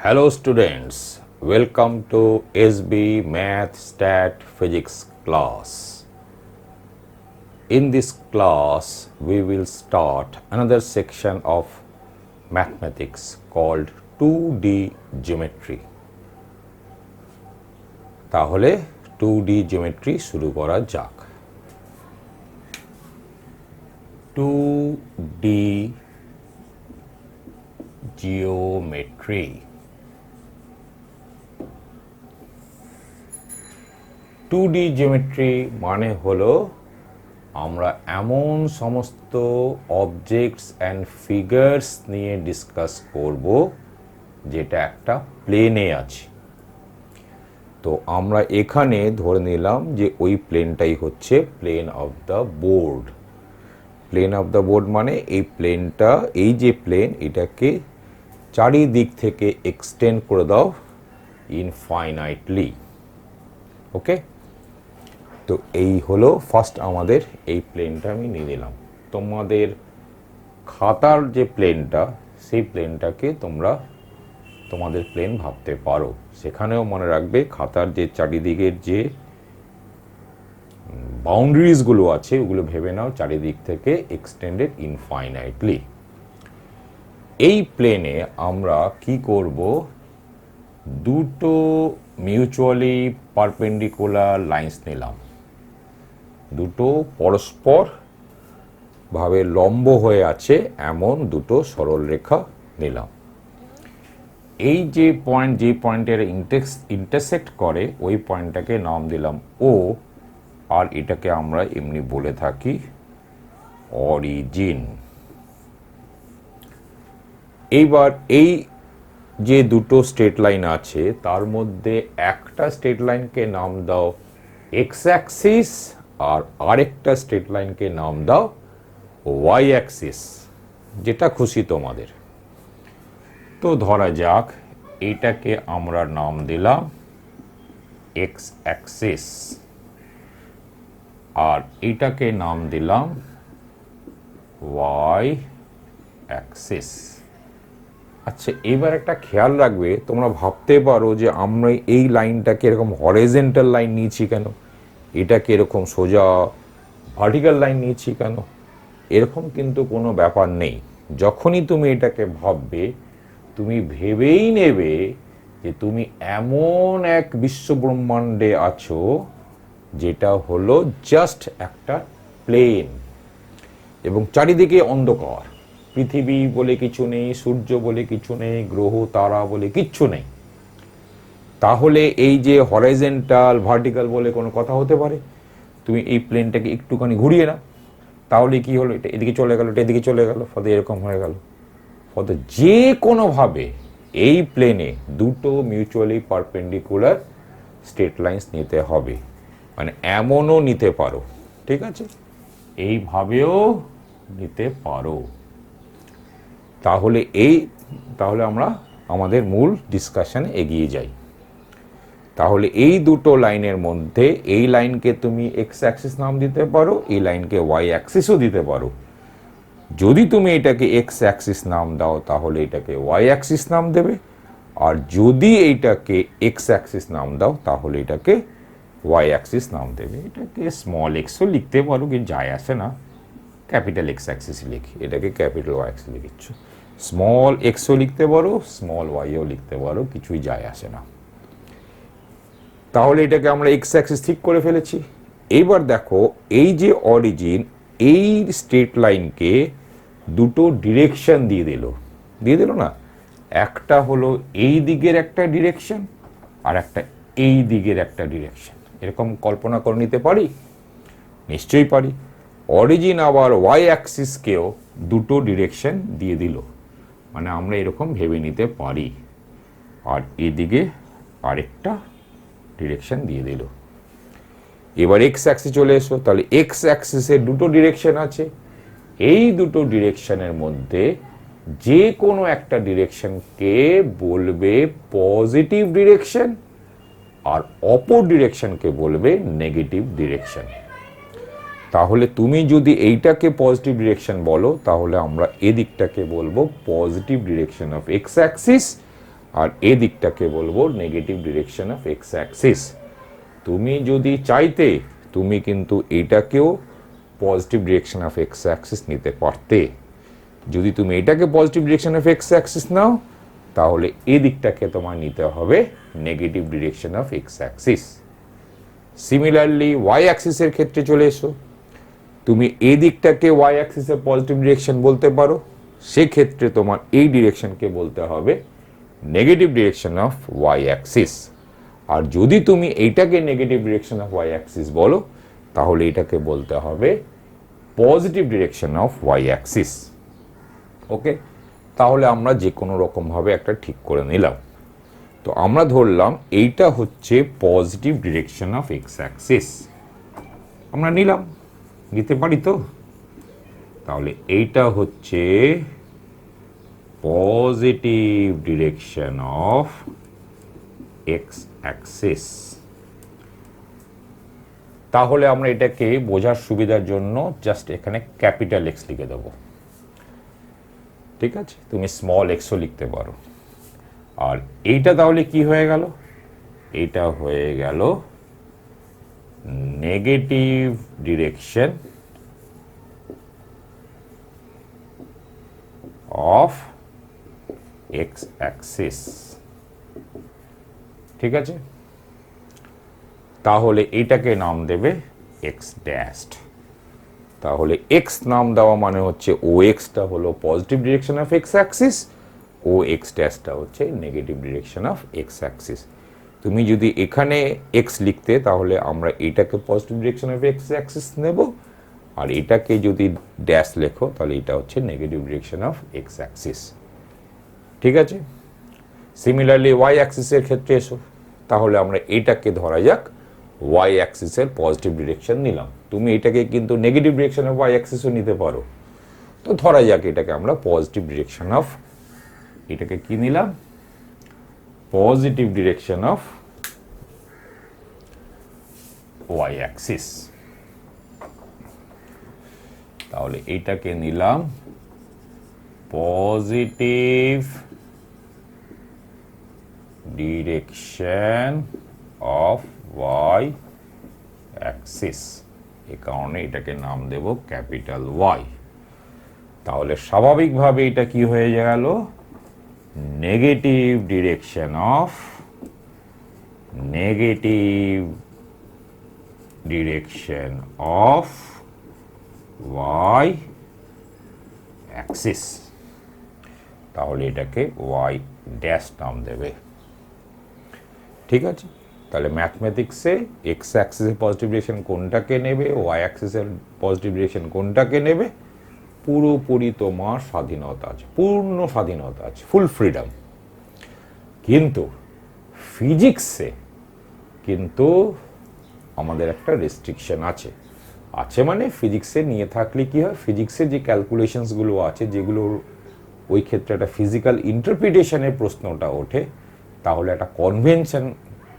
Hello students, welcome to SB Math Stat Physics class. In this class, we will start another section of mathematics called 2D geometry. তাহলে 2D geometry শুরু করা যাক। 2D geometry. 2D geometry মানে হলো আমরা এমন সমস্ত objects and figures নিয়ে ডিসকাস করব যেটা একটা প্লেনে আছে। তো আমরা এখানে ধরে নিলাম যে ওই প্লেনটাই হচ্ছে plane of the board. Plane of the board মানে এই প্লেনটা, এই যে প্লেন, এটাকে চারিদিক থেকে এক্সটেন্ড করে দাও ইনফাইনাইটলি। ওকে, তো এই হলো ফার্স্ট আমাদের এই প্লেনটা আমি নিয়ে নিলাম। তোমাদের খাতার যে প্লেনটা, সেই প্লেনটাকে তোমরা তোমাদের প্লেন ভাবতে পারো। সেখানেও মনে রাখবে খাতার যে চারিদিকের যে বাউন্ডারিজগুলো আছে ওগুলো ভেবে নাও চারিদিক থেকে এক্সটেন্ডেড ইনফাইনাইটলি। এই প্লেনে আমরা কি করব, দুটো মিউচুয়ালি পারপেন্ডিকুলার লাইন্স নিলাম, দুটো পরস্পর ভাবে লম্ব হয়ে আছে এমন দুটো সরল রেখা নিলাম। এই যে পয়েন্ট, যে পয়েন্টের ইন্টারসেক্ট করে ওই পয়েন্টটাকে নাম দিলাম ও, আর এটাকে আমরা এমনি বলে থাকি অরিজিন। এইবার এই যে দুটো স্ট্রেট লাইন আছে তার মধ্যে একটা স্ট্রেট লাইনকে নাম দাও এক্স অ্যাক্সিস আর আরেকটা স্ট্রেট লাইনকে নাম দাও ওয়াই অ্যাক্সিস, যেটা খুশি তোমাদের। তো ধরা যাক এইটাকে আমরা নাম দিলাম এক্স অ্যাক্সিস আর এইটাকে নাম দিলাম ওয়াই অ্যাক্সিস। আচ্ছা, এবার একটা খেয়াল রাখবে, তোমরা ভাবতে পারো যে আমরা এই লাইনটাকে এরকম হরিজন্টাল লাইন নিয়েছি কেন, এটাকে এরকম সোজা ভার্টিক্যাল লাইন নিয়েছি কেন। এরকম কিন্তু কোনো ব্যাপার নেই। যখনই তুমি এটাকে ভাববে, তুমি ভেবেই নেবে যে তুমি এমন এক বিশ্বব্রহ্মাণ্ডে আছো যেটা হলো জাস্ট একটা প্লেন এবং চারিদিকে অন্ধকার। পৃথিবী বলে কিছু নেই, সূর্য বলে কিছু নেই, গ্রহ তারা বলে কিচ্ছু নেই। তাহলে এই যে হরাইজন্টাল ভার্টিক্যাল বলে কোনো কথা হতে পারে? তুমি এই প্লেনটাকে একটুখানি ঘুরিয়ে নাও, তাহলে কি হলো, এটা এদিকে চলে গেল, এটা এদিকে চলে গেল, ফলে এরকম হয়ে গেল। ফলে যে কোনোভাবে এই প্লেনে দুটো মিউচুয়ালি পারপেন্ডিকুলার স্ট্রেট লাইন্স নিতে হবে। মানে এমনও নিতে পারো, ঠিক আছে, এইভাবেও নিতে পারো। তাহলে আমরা আমাদের মূল ডিসকাশনে এগিয়ে যাই। তাহলে এই দুটো লাইনের মধ্যে এই লাইনকে তুমি এক্স অ্যাক্সিস নাম দিতে পারো, এই লাইনকে ওয়াই অ্যাক্সিসও দিতে পারো। যদি তুমি এটাকে এক্স অ্যাক্সিস নাম দাও তাহলে এটাকে ওয়াই অ্যাক্সিস নাম দেবে, আর যদি এইটাকে এক্স অ্যাক্সিস নাম দাও তাহলে এটাকে ওয়াই অ্যাক্সিস নাম দেবে। এটাকে স্মল এক্সও লিখতে পারো, কি যায় আসে না, ক্যাপিটাল এক্স অ্যাক্সিস লিখি, এটাকে ক্যাপিটাল ওয়াই অ্যাক্সিস লিখিচ্ছ। স্মল এক্সও লিখতে পারো, স্মল ওয়াইও লিখতে পারো, কিছুই যায় আসে না। তাহলে এটাকে আমরা এক্স অ্যাক্সিস ঠিক করে ফেলেছি। এইবার দেখো, এই যে অরিজিন, এই স্ট্রেট লাইনকে দুটো ডিরেকশন দিয়ে দিল না, একটা হলো এই দিকের একটা ডিরেকশন আর একটা এই দিকের একটা ডিরেকশন। এরকম কল্পনা করে নিতে পারি? নিশ্চয়ই পারি। অরিজিন আবার ওয়াই অ্যাক্সিসকেও দুটো ডিরেকশন দিয়ে দিল, মানে আমরা এরকম ভেবে নিতে পারি, আর এদিকে আরেকটা ডিরেকশন দিয়ে দিল। এবার এক্স অ্যাক্সিস চলে এসো, তাহলে এক্স অ্যাক্সিসের দুটো ডিরেকশন আছে। এই দুটো ডিরেকশনের মধ্যে যে কোনো একটা ডিরেকশনকে বলবে পজিটিভ ডিরেকশন আর অপর ডিরেকশনকে বলবে নেগেটিভ ডিরেকশন। তাহলে তুমি যদি এইটাকে পজিটিভ ডিরেকশন বলো তাহলে আমরা এদিকটাকে বলবো positive direction of X axis, আর এই দিকটাকে বলবো negative direction of X axis. তুমি যদি চাইতে তুমি কিন্তু এটাকেও positive direction of X axis নিতে পারতে। যদি তুমি এটাকে positive direction of X axis নাও তাহলে এই দিকটাকে তোমার নিতে হবে negative direction of X axis. Similarly Y অ্যাক্সিসের ক্ষেত্রে চলে এসো, তুমি এই দিকটাকে ওয়াই অ্যাক্সিসের পজিটিভ ডিরেকশন বলতে পারো, সেক্ষেত্রে তোমার এই ডিরেকশনকে বলতে হবে negative direction of Y axis. আর যদি তুমি এইটাকে negative direction of Y axis বলো তাহলে এটাকে বলতে হবে positive direction of Y axis. Okay, তাহলে আমরা যে কোনো রকমভাবে একটা ঠিক করে নিলাম। তো আমরা ধরলাম এইটা হচ্ছে positive direction of X Axis, আমরা নিতে পারি তো। তাহলে এইটা হচ্ছে positive direction of X Axis. তাহলে আমরা এটাকে বোঝার সুবিধার জন্য জাস্ট এখানে ক্যাপিটাল এক্স লিখে দেবো, ঠিক আছে? তুমি স্মল এক্সও লিখতে পারো। আর এইটা তাহলে কি হয়ে গেল? এইটা হয়ে গেল negative direction of X axis, ঠিক আছে? তাহলে এটাকে নাম দেবে এক্স ড্যাশড। তাহলে এক্স নাম দেওয়া মানে হচ্ছে ও এক্সটা হলো positive direction of X axis, O X ড্যাশটা হচ্ছে negative direction of X axis. তুমি যদি এখানে এক্স লিখতে তাহলে আমরা এটাকে positive direction of X axis নেব, আর এটাকে যদি ড্যাশ লেখো তাহলে এটা হচ্ছে negative direction of X axis, ঠিক আছে? সিমিলারলি ওয়াই অ্যাক্সিসের ক্ষেত্রে এসো, তাহলে আমরা এটাকে ধরা যাক ওয়াই অ্যাক্সিসের পজিটিভ ডিরেকশন নিলাম। তুমি এটাকে কিন্তু নেগেটিভ ডিরেকশন অফ ওয়াই অ্যাক্সিসও নিতে পারো। তো ধরা যাক এটাকে আমরা পজিটিভ ডিরেকশন অফ, এটাকে কি নিলাম? Positive direction of Y axis. তাহলে এইটাকে নিলাম positive direction of Y axis, এই কারণে এটাকে নাম দেব ক্যাপিটাল ওয়াই। তাহলে স্বাভাবিকভাবে এটা কি হয়ে গেল? Negative direction of Y axis. তাহলে এটাকে ওয়াই ড্যাশ নাম দেবে, ঠিক আছে? তাহলে ম্যাথমেটিক্সে এক্স অ্যাক্সিসের পজিটিভ ডিরেকশন কোনটাকে নেবে, ওয়াই অ্যাক্সিসের পজিটিভ ডিরেকশন কোনটাকে নেবে, পুরোপুরি তোমার স্বাধীনতা আছে, পূর্ণ স্বাধীনতা আছে, ফুল ফ্রিডম। কিন্তু ফিজিক্সে কিন্তু আমাদের একটা রেস্ট্রিকশন আছে। মানে ফিজিক্সে নিয়ে থাকলে কি হয়, ফিজিক্সের যে ক্যালকুলেশনসগুলো আছে যেগুলোর ওই ক্ষেত্রে একটা ফিজিক্যাল ইন্টারপ্রিটেশনের প্রশ্নটা ওঠে, তাহলে একটা কনভেনশন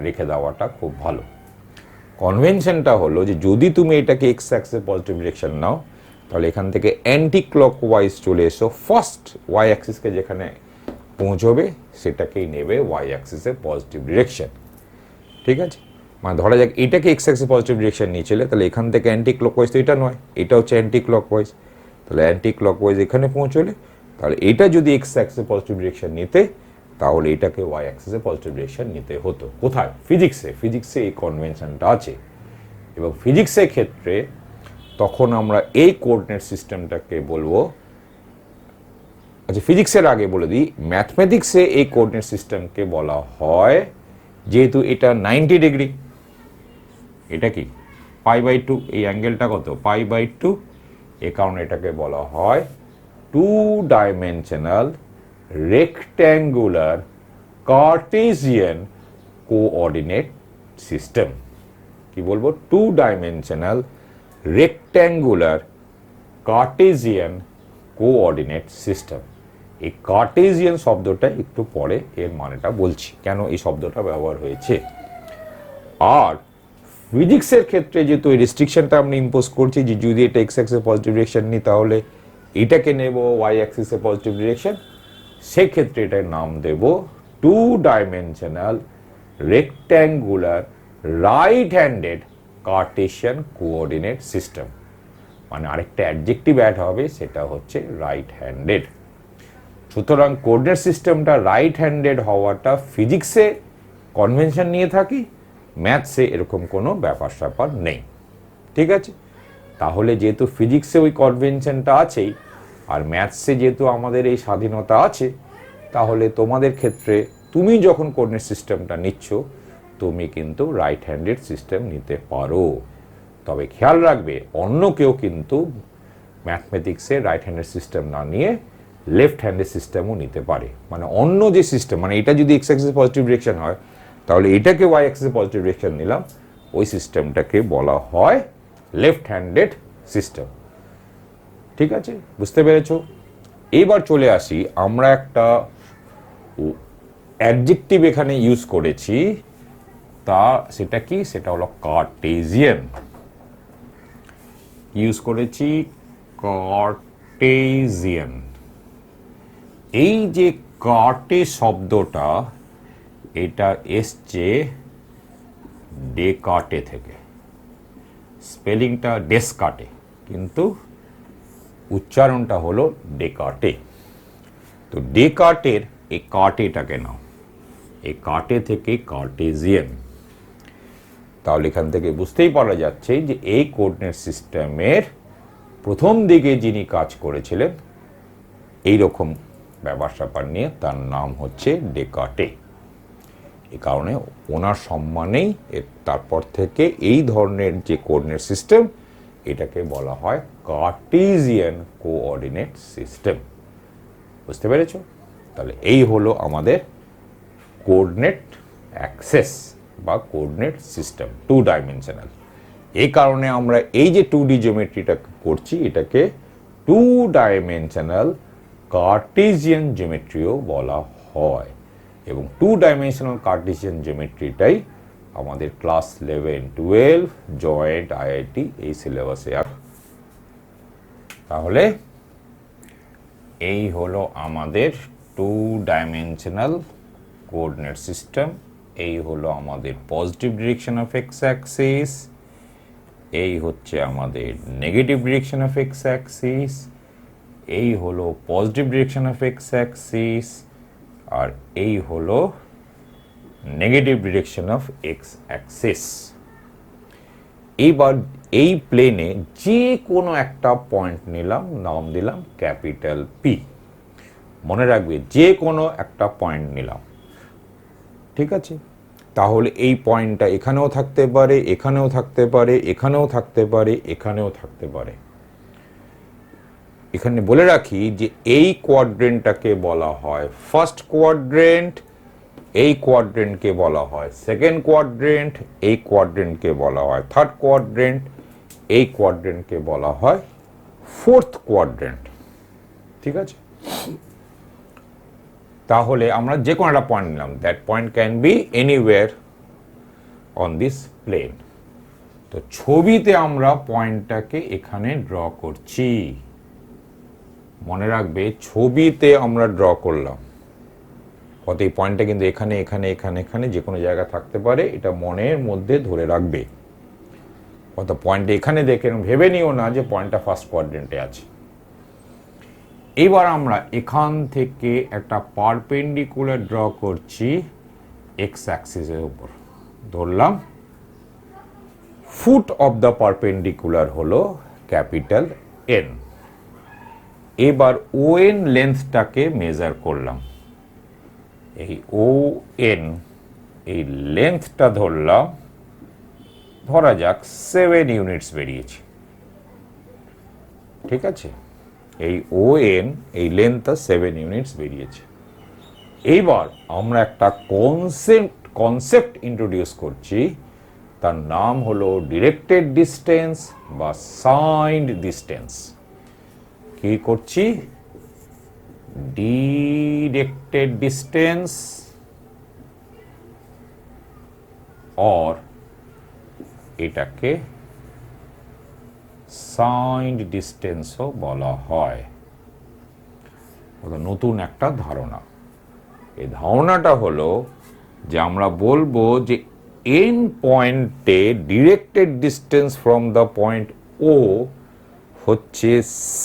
রেখে দেওয়াটা খুব ভালো। কনভেনশনটা হলো যে যদি তুমি এটাকে এক্স অ্যাক্সিসের পজিটিভ ডিরেকশন নাও তাহলে এখান থেকে অ্যান্টি ক্লকওয়াইজ চলে এসো, ফার্স্ট ওয়াই অ্যাক্সিসকে যেখানে পৌঁছবে সেটাকেই নেবে ওয়াই অ্যাক্সিসের পজিটিভ ডিরেকশন, ঠিক আছে? মানে ধরা যাক এটাকে এক্স অ্যাক্সিস পজিটিভ ডিরেকশন নিয়েছিলে, তাহলে এখান থেকে অ্যান্টি ক্লকওয়াইজ তো এটা নয়, এটা হচ্ছে অ্যান্টি ক্লকওয়াইজ। তাহলে অ্যান্টি ক্লকওয়াইজ এখানে পৌঁছলে, তাহলে এটা যদি এক্স অ্যাক্সিসে পজিটিভ ডিরেকশন নিতে তাহলে এটাকে ওয়াই অ্যাক্সিসে পজিটিভ ডিরেকশন নিতে হতো। কোথায়? ফিজিক্সে এই কনভেনশনটা আছে। এবং ফিজিক্সের ক্ষেত্রে তখন আমরা এই কোঅর্ডিনেট সিস্টেমটাকে বলবো, আচ্ছা ফিজিক্সের আগে বলে দিই, ম্যাথমেটিক্সে এই কোঅর্ডিনেট সিস্টেমকে বলা হয়, যেহেতু এটা 90 ডিগ্রি, এটা কি π/2, এই অ্যাঙ্গেলটা কত? π/2, এ কারণে এটাকে বলা হয় 2-ডাইমেনশনাল রেক্ট্যাঙ্গুলার কার্টেসিয়ান কোঅর্ডিনেট সিস্টেম। কি বলবো? 2-ডাইমেনশনাল রেক্ট্যাঙ্গুলার কার্টেসিয়ান কোঅর্ডিনেট সিস্টেম। এই কার্টেসিয়ান শব্দটা একটু পরে এর মানেটা বলছি, কেন এই শব্দটা ব্যবহার হয়েছে। আর ফিজিক্সের ক্ষেত্রে যেহেতু এই রেস্ট্রিকশনটা আমরা ইম্পোজ করছি যে যদি এটা এক্স অ্যাক্সিসে পজিটিভ ডিরেকশন নিই তাহলে এটাকে নেব ওয়াই অ্যাক্সিসে পজিটিভ ডিরেকশন, সেক্ষেত্রে এটার নাম দেব two dimensional rectangular right handed Cartesian coordinate system. মানে আরেকটা অ্যাডজেক্টিভ অ্যাড হবে, সেটা হচ্ছে রাইট হ্যান্ডেড। সুতরাং কোঅর্ডিনেট সিস্টেমটা রাইট হ্যান্ডেড হওয়াটা ফিজিক্সে কনভেনশন নিয়ে থাকি, ম্যাথসে এরকম কোনো ব্যাপার স্যাপার নেই। ঠিক আছে, তাহলে যেহেতু ফিজিক্সে ওই কনভেনশনটা আছেই, আর ম্যাথসে যেহেতু আমাদের এই স্বাধীনতা আছে, তাহলে তোমাদের ক্ষেত্রে তুমি যখন কোঅর্ডিনেট সিস্টেমটা নিচ্ছ, তুমি কিন্তু রাইট হ্যান্ডেড সিস্টেম নিতে পারো। তবে খেয়াল রাখবে, অন্য কেউ কিন্তু ম্যাথমেটিক্সে রাইট হ্যান্ডেড সিস্টেম না নিয়ে লেফট হ্যান্ডেড সিস্টেমও নিতে পারে। মানে অন্য যে সিস্টেম, মানে এটা যদি এক্স অ্যাক্সিস পজিটিভ ডিরেকশন হয়, তাহলে এটাকে ওয়াই অ্যাক্সিস পজিটিভ ডিরেকশন নিলাম, ওই সিস্টেমটাকে বলা হয় লেফট হ্যান্ডেড সিস্টেম। ঠিক আছে, বুঝতে পেরেছ? এবার চলে আসি, আমরা একটা অ্যাডজেক্টিভ এখানে ইউজ করেছি, সেটা কি? সেটা হলো কার্টেজিয়ান। ইউজ করেছি কার্টেজিয়ান। এই যে কার্টে শব্দটা, এটা এসছে ডেকার্টে থেকে। স্পেলিংটা ডেসকার্টে, কিন্তু উচ্চারণটা হলো ডেকার্টে। তো ডেকার্টের এই কার্টেটাকে নাও, এই কার্টে থেকে কার্টেজিয়ান। তাহলে এখান থেকে বুঝতেই পারা যাচ্ছে যে এই কোঅর্ডিনেট সিস্টেমের প্রথম দিকে যিনি কাজ করেছিলেন এই রকম ব্যাপার স্যাপার নিয়ে, তার নাম হচ্ছে ডেকার্টে। এই কারণে ওনার সম্মানেই তারপর থেকে এই ধরনের যে কোঅর্ডিনেট সিস্টেম, এটাকে বলা হয় কার্টেজিয়ান কোঅর্ডিনেট সিস্টেম। বুঝতে পেরেছ? তাহলে এই হলো আমাদের কোঅর্ডিনেট অ্যাক্সেস বা কোঅর্ডিনেট সিস্টেম, টু ডাইমেনশনাল। এই কারণে আমরা এই যে 2D জিওমেট্রিটা করছি, এটাকে টু ডাইমেনশনাল কার্টেজিয়ান জিওমেট্রিও বলা হয়। এবং টু ডাইমেনশনাল কার্টেজিয়ান জিওমেট্রিটাই আমাদের ক্লাস 11-12 জয়েন্ট আইআইটি এই সিলেবাসে। তাহলে এই হলো আমাদের টু ডাইমেনশনাল কোঅর্ডিনেট সিস্টেম। এই হলো আমাদের positive direction of X axis, এই হচ্ছে আমাদের negative direction of X axis, এই হলো positive direction of X axis, আর এই হলো negative direction of X axis. এইবার এই প্লেনে যে কোনো একটা পয়েন্ট নিলাম, নাম দিলাম ক্যাপিটাল পি। মনে রাখবে, যে কোনো একটা পয়েন্ট নিলাম। ঠিক আছে, তাহলে এই পয়েন্টটা এখানেও থাকতে পারে, এখানেও থাকতে পারে, এখানেও থাকতে পারে, এখানেও থাকতে পারে। এখানে বলে রাখি যে এই কোয়াড্রেন্টটাকে বলা হয় ফার্স্ট কোয়াড্রেন্ট, এই কোয়াড্রেন্টকে বলা হয় সেকেন্ড কোয়াড্রেন্ট, এই কোয়াড্রেন্টকে বলা হয় থার্ড কোয়াড্রেন্ট, এই কোয়াড্রেন্টকে বলা হয় ফোর্থ কোয়াড্রেন্ট। ঠিক আছে, তাহলে আমরা যে কোনো একটা পয়েন্ট নিলাম, that point can be anywhere on this plane. তো ছবিতে আমরা পয়েন্টটাকে এখানে ড্র করছি। মনে রাখবে, ছবিতে আমরা ড্র করলাম, অত এই পয়েন্টটা কিন্তু এখানে এখানে এখানে এখানে যে কোনো জায়গায় থাকতে পারে, এটা মনের মধ্যে ধরে রাখবে। অত পয়েন্টটা এখানে দেখে ভেবে নিও না যে পয়েন্টটা ফার্স্ট কোয়াড্রেন্টে আছে। এবার আমরা এখান থেকে একটা পারপেন্ডিকুলার ড্র করছি এক্স অ্যাক্সিসের উপর। ধরলাম ফুট অফ দ্য পারপেন্ডিকুলার হলো ক্যাপিটাল এন। এবার ও এন লেন্থটাকে মেজার করলাম। এই ও এন, এই লেন্থটা ধরলাম, ধরা যাক 7 ইউনিটস বেরিয়েছে। ঠিক আছে, এই ও এন, এই লেন্থটা 7 ইউনিটস বেরিয়েছে। এইবার আমরা একটা কনসেপ্ট ইন্ট্রোডিউস করছি, তার নাম হলো ডিরেক্টেড ডিস্টেন্স বা সাইন্ড ডিস্টেন্স। কি করছি? ডিরেক্টেড ডিস্টেন্স অর এটাকে সাইন্ড ডিস্টেন্সও বলা হয়। নতুন একটা ধারণা। এই ধারণাটা হলো যে আমরা বলবো যে এন পয়েন্টে directed distance from the point O হচ্ছে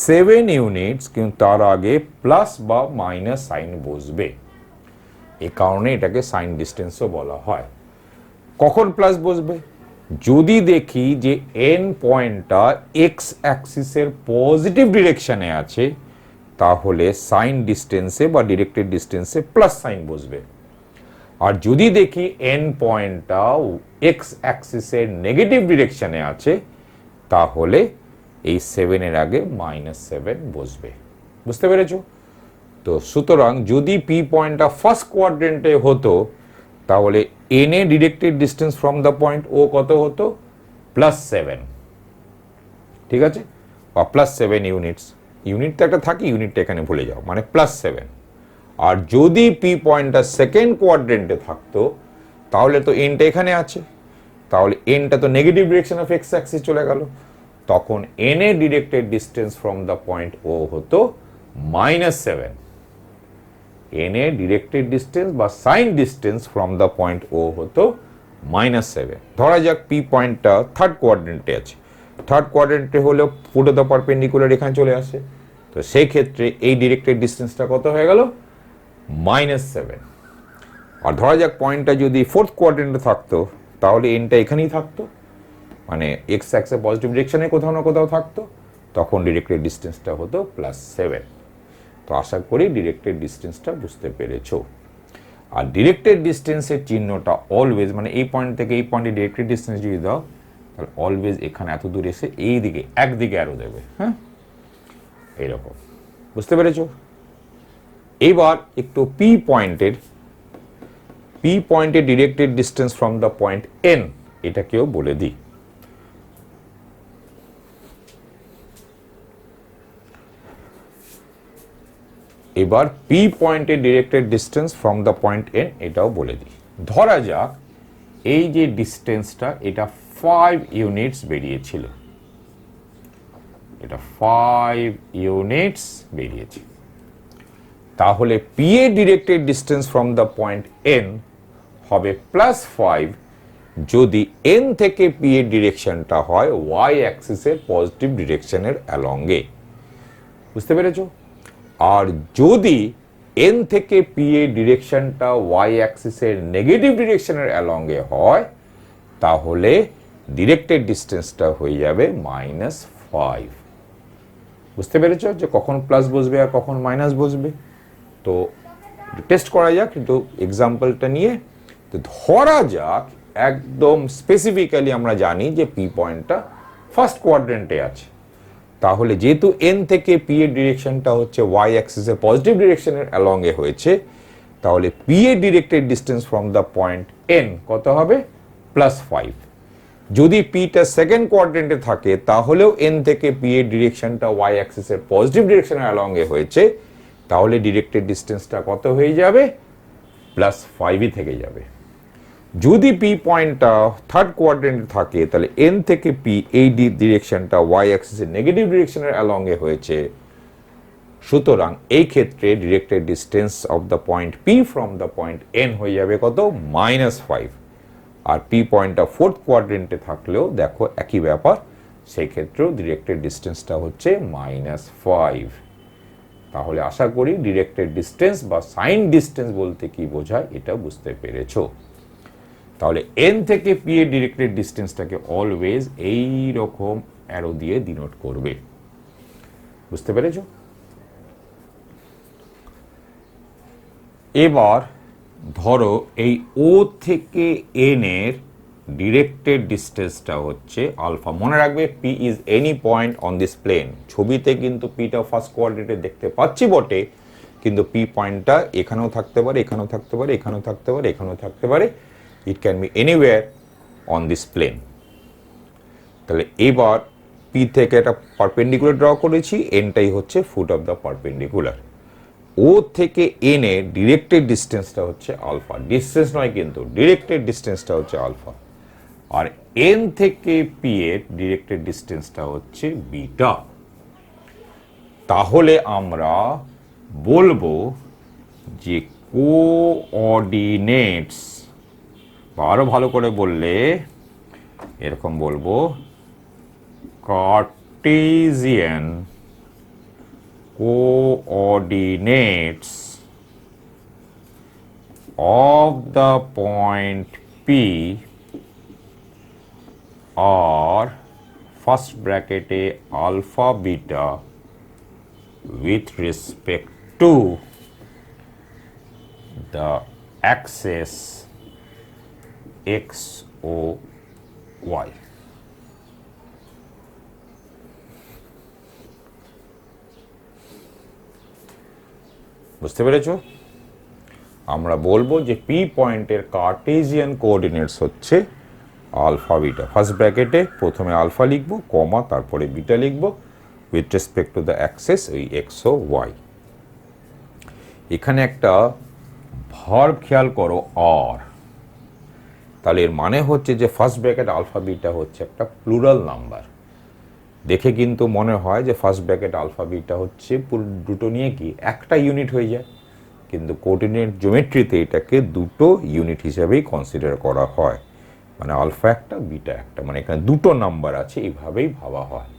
7 ইউনিটস, কিন্তু তার আগে প্লাস বা মাইনাস সাইন বসবে। এ কারণে এটাকে সাইন ডিস্টেন্সও বলা হয়। কখন প্লাস বসবে? যদি দেখি যে এন পয়েন্টটা এক্স অ্যাক্সিসের পজিটিভ ডিরেকশনে আছে, তাহলে সাইন ডিস্টেন্সে বা ডিরেক্টেড ডিস্টেন্সে প্লাস সাইন বসবে। আর যদি দেখি এন পয়েন্টটা এক্স অ্যাক্সিসের নেগেটিভ ডিরেকশনে আছে, তাহলে এই 7-এর আগে -7 বসবে। বুঝতে পেরেছো? তো সুতরাং যদি পি পয়েন্টটা ফার্স্ট কোয়াড্রেন্টে হতো, তাহলে এন এ directed distance from the point O কত হতো? +7। ঠিক আছে, বা +7 ইউনিটস। ইউনিট তো একটা থাকে, ইউনিটটা এখানে ভুলে যাও, মানে +7। আর যদি পি পয়েন্টটা সেকেন্ড কোয়াড্রেন্টে থাকতো, তাহলে তো এনটা এখানে আছে, তাহলে এনটা তো negative direction of X axis চলে গেল, তখন এন এ directed distance from the point O হতো -7। এন এ ডিরেক্টেড ডিস্টেন্স বা sign distance from the point O হতো -7। ধরা যাক পি পয়েন্টটা থার্ড কোয়াড্রেন্টে আছে। থার্ড কোয়াড্রেন্টে হলেও ফুট অফ দ্য পারপেন্ডিকুলার এখানে চলে আসে, তো সেই ক্ষেত্রে এই ডিরেক্টেড ডিস্টেন্সটা কত হয়ে গেল? -7। আর ধরা যাক পয়েন্টটা যদি ফোর্থ কোয়াড্রেন্টে থাকতো, তাহলে এনটা এখানেই থাকতো, মানে এক্স অ্যাক্সিসে পজিটিভ ডিরেকশনে কোথাও না কোথাও থাকতো, তখন ডিরেক্টেড ডিস্টেন্সটা হতো +7। তো আশা করি ডিরেক্টেড ডিস্টেন্সটা বুঝতে পেরেছো। আর ডিরেক্টেড ডিস্টেন্সের চিহ্নটা অলওয়েজ, মানে এই পয়েন্ট থেকে এই পয়েন্টে ডিরেক্টেড ডিস্টেন্স যদি দাও, তাহলে অলওয়েজ এখানে এত দূর এসে এই দিকে একদিকে অ্যারো দেবে। হ্যাঁ, এইরকম। বুঝতে পেরেছো? এবার একটু পি পয়েন্টের directed distance from the point N, এটাকেও বলে দিই। এবার পি পয়েন্টের directed distance from the point N, এটাও বলে দিই। ধরা যাক এই যে ডিস্টেন্সটা, এটা 5 ইউনিটস বেরিয়েছিল, এটা 5 ইউনিটস বেরিয়েছে। তাহলে পি এর directed distance from the point N হবে +5 যদি এন থেকে পি এর ডিরেকশনটা হয় ওয়াই অ্যাক্সিসের পজিটিভ ডিরেকশনের অ্যালঙ্গে। বুঝতে পেরেছো? আর যদি এন থেকে পি এর ডিরেকশনটা ওয়াই অ্যাক্সিসের নেগেটিভ ডিরেকশনের অ্যালঙ্গে হয়, তাহলে ডিরেক্টেড ডিস্টেন্সটা হয়ে যাবে -5। বুঝতে পেরেছো যে কখন প্লাস বসবে আর কখন মাইনাস বসবে? তো টেস্ট করা যাক কিন্তু এক্সাম্পলটা নিয়ে। তো ধরা যাক একদম স্পেসিফিক্যালি আমরা জানি যে পি পয়েন্টটা ফার্স্ট কোয়াড্রেন্টে আছে, তাহলে যেহেতু এন থেকে পি এর ডিরেকশনটা হচ্ছে ওয়াই অ্যাক্সিসের পজিটিভ ডিরেকশনের অ্যালঙ্গে হয়েছে, তাহলে পি এর directed distance from the point N কত হবে? +5। যদি পিটা সেকেন্ড কোয়াড্রেন্টে থাকে, তাহলেও এন থেকে পি এর ডিরেকশনটা ওয়াই অ্যাক্সিসের পজিটিভ ডিরেকশনের অ্যালঙ্গে হয়েছে, তাহলে ডিরেক্টেড ডিস্টেন্সটা কত হয়ে যাবে? +5ই থেকে যাবে। যদি পি পয়েন্টটা থার্ড কোয়াড্রেন্টে থাকে, তাহলে এন থেকে পি এই ডিরেকশনটা ওয়াই অ্যাক্সিসের নেগেটিভ ডিরেকশনের অ্যালঙ্গে হয়েছে, সুতরাং এই ক্ষেত্রে directed distance of the point P from the point N হয়ে যাবে কত? -5। আর পি পয়েন্টটা ফোর্থ কোয়াড্রেন্টে থাকলেও দেখো একই ব্যাপার, সেই ক্ষেত্রেও ডিরেক্টেড ডিস্টেন্সটা হচ্ছে -5। তাহলে আশা করি ডিরেক্টেড ডিস্টেন্স বা সাইন ডিস্টেন্স বলতে কি বোঝায় এটা বুঝতে পেরেছো। তাহলে এন থেকে পি এর ডিরেক্টেড ডিস্টেন্সটাকে অলওয়েজ এই রকম অ্যারো দিয়ে ডিনোট করবে। বুঝতে পেরেছো? এবার ধরো এই ও থেকে এন এর ডিরেক্টেড ডিস্টেন্সটা হচ্ছে আলফা। মনে রাখবে P is any point on this plane. ছবিতে কিন্তু পিটা ফার্স্ট কোয়াড্রেন্টে দেখতে পাচ্ছি বটে, কিন্তু পি পয়েন্টটা এখানেও থাকতে পারে, এখানেও থাকতে পারে, এখানেও থাকতে পারে, এখানেও থাকতে পারে। It can be anywhere on this plane. তাহলে এবার পি থেকে একটা পারপেন্ডিকুলার ড্র করেছি, এনটাই হচ্ছে ফুট অফ দ্য পারপেন্ডিকুলার। ও থেকে এন এর ডিরেক্টেড ডিস্টেন্সটা হচ্ছে আলফা। ডিস্টেন্স নয় কিন্তু, ডিরেক্টেড ডিস্টেন্সটা হচ্ছে আলফা। আর এন থেকে পি এর ডিরেক্টেড ডিস্টেন্সটা হচ্ছে বিটা। তাহলে আমরা বলবো যে কোঅর্ডিনেটস, বা আরো ভালো করে বললে এরকম বলবো, Cartesian coordinates of the point P are first bracket a alpha beta with respect to the axis x o y. বুঝতে পেরেছো? আমরা বলবো যে পি পয়েন্টের কার্টেসিয়ান কোঅর্ডিনেটস হচ্ছে আলফা বিটা। ফার্স্ট ব্র্যাকেটে প্রথমে আলফা লিখবো, কমা, তারপরে বিটা লিখবো, with respect to the Axis ওই এক্স ও ওয়াই। এখানে একটা ভার্ব খেয়াল করো, আর। তাহলে এর মানে হচ্ছে যে ফার্স্ট ব্র্যাকেট আলফা বিটা হচ্ছে একটা প্লুরাল নাম্বার। দেখে কিন্তু মনে হয় যে ফার্স্ট ব্র্যাকেট আলফা বিটা হচ্ছে দুটো নিয়ে কি একটা ইউনিট হয়ে যায়, কিন্তু কোঅর্ডিনেট জিওমেট্রিতে এটাকে দুটো ইউনিট হিসাবেই কনসিডার করা হয়। মানে আলফা একটা, বিটা একটা, মানে এখানে দুটো নাম্বার আছে, এইভাবেই ভাবা হয়।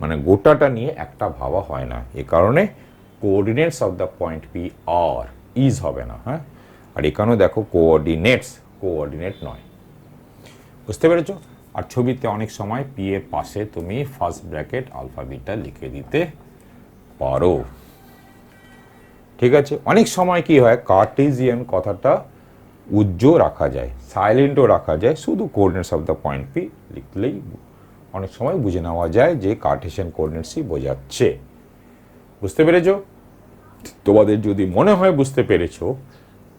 মানে গোটাটা নিয়ে একটা ভাবা হয় না। এ কারণে coordinates of the point P R, is হবে না। হ্যাঁ, আর এখানেও দেখো কোঅর্ডিনেটস, কোঅর্ডিনেট নয়। বুঝতে পেরেছো? আর ছবিতে অনেক সময় পি এর পাশে তুমি ফার্স্ট ব্র্যাকেট আলফা বিটা লিখে দিতে পারো। ঠিক আছে? অনেক সময় কি হয়, কার্টেসিয়ান কথাটা উজ্জ্বল রাখা যায়, সাইলেন্টও রাখা যায়, শুধু coordinates of the point P লিখলেই অনেক সময় বুঝে নেওয়া যায় যে কার্টেসিয়ান কোঅর্ডিনেটসই বোঝাচ্ছে। বুঝতে পেরেছো? তোমাদের যদি মনে হয় বুঝতে পেরেছো,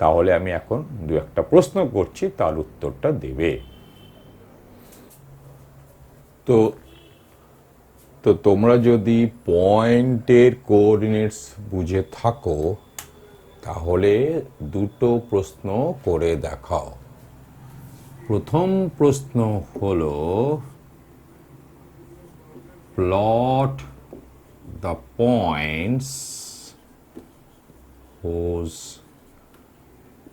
তাহলে আমি এখন দু একটা প্রশ্ন করছি, তার উত্তরটা দেবে। তো তো তোমরা যদি পয়েন্টের কোঅর্ডিনেটস বুঝে থাকো, তাহলে দুটো প্রশ্ন করে দেখাও। প্রথম প্রশ্ন হলো, plot the points whose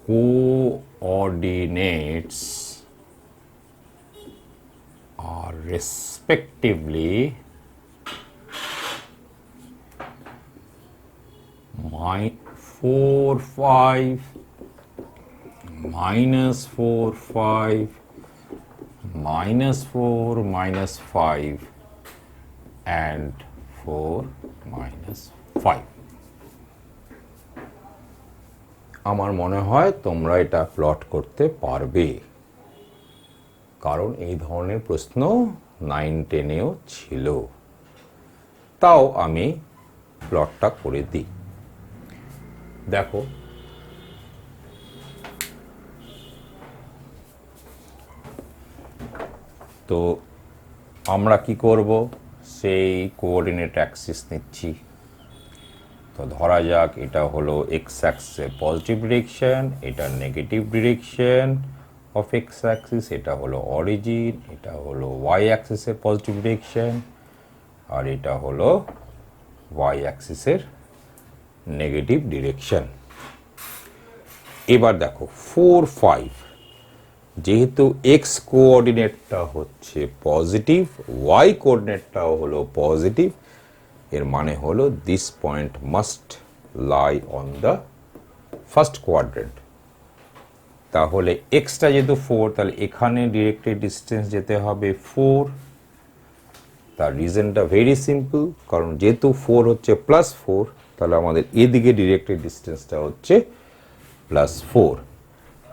coordinates are respectively -4, 5, -4, 5, -4, -5 and 4, -5। আমার মনে হয় তোমরা এটা প্লট করতে পারবে, কারণ এই ধরনের প্রশ্ন 9, 10-এও ছিল। তাও আমি প্লটটা করে দিই। দেখো, তো আমরা কি করব, সেই কোঅর্ডিনেট অ্যাক্সিস নিচ্ছি। তো ধরা যাক এটা হলো এক্স অ্যাক্সিসের পজিটিভ ডিরেকশন, এটা negative direction of X Axis, এটা হলো অরিজিন, এটা হলো ওয়াই অ্যাক্সিসের পজিটিভ ডিরেকশন, আর এটা হলো ওয়াই অ্যাক্সিসের নেগেটিভ ডিরেকশন। এবার দেখো 4, 5, যেহেতু এক্স কোঅর্ডিনেটটা হচ্ছে পজিটিভ, ওয়াই কোঅর্ডিনেটটাও হলো পজিটিভ, এর মানে হলো this point must lie on the first quadrant. তাহলে এক্সটা যেহেতু 4, তাহলে এখানে ডিরেক্টেড ডিস্টেন্স যেতে হবে 4। তার রিজনটা ভেরি সিম্পল, কারণ যেহেতু 4 হচ্ছে +4, তাহলে আমাদের এদিকে ডিরেক্টেড ডিস্টেন্সটা হচ্ছে +4।